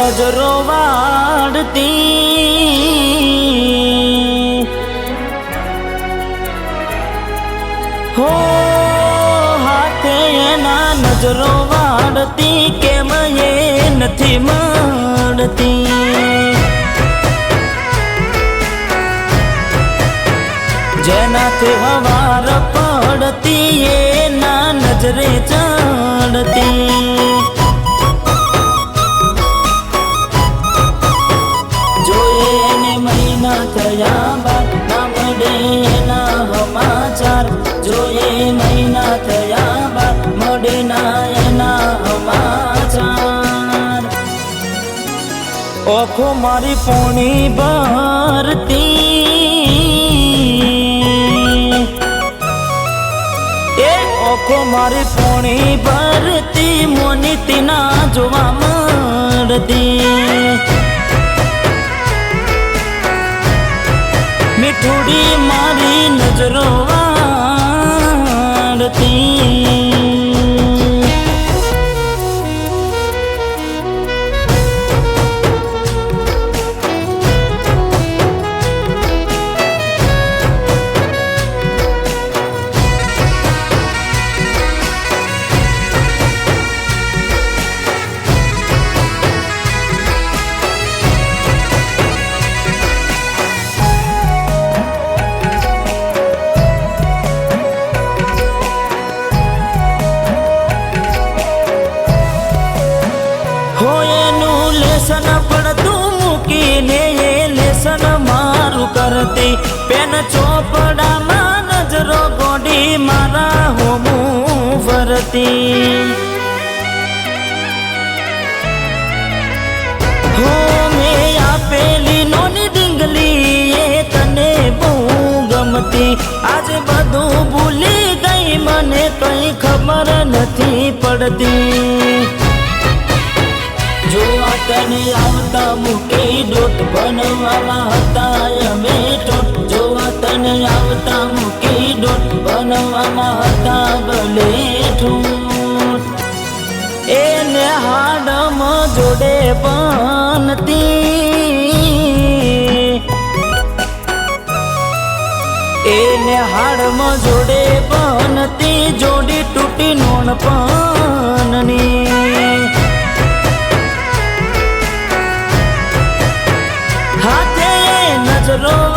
નજરો વાળતી હો હાથે એના નજરો વાળતી કેમ એ નથી મળતી જેનાથી હવાર પડતી એના નજરે ચડતી થયા બાદ ના મળે એના સમાચાર જોઈએ મહિના થયા બાદ મળે ના એના સમાચાર ઓખો મારી પોણી ભરતી એ ઓખો મારી પોણી ભરતી મોનીતી ના જોવા મળતી મીઠુડી મારી નજરો વાળતી લેસન પડતું મૂકીને એ લેસન મારું કરતી પેન ચોપડામાં નજરો ગોડી મારા હોમું ફરતી હો મેં આપેલી નોની ડીંગલી એ તને બહુ ગમતી આજે બધું ભૂલી ગઈ મને કઈ ખબર નથી પડતી જોવા તને આવતા મૂકી ડોટ બનવામાં હતા અમે ટોટ જોવા તને આવતા મૂકી ડોટ બનવામાં હતા ભલે ઠૂટ એને હાડમાં જોડે બનતી એને હાડમાં જોડે બનતી જોડી તૂટી નોણ પનની હાથે નજરો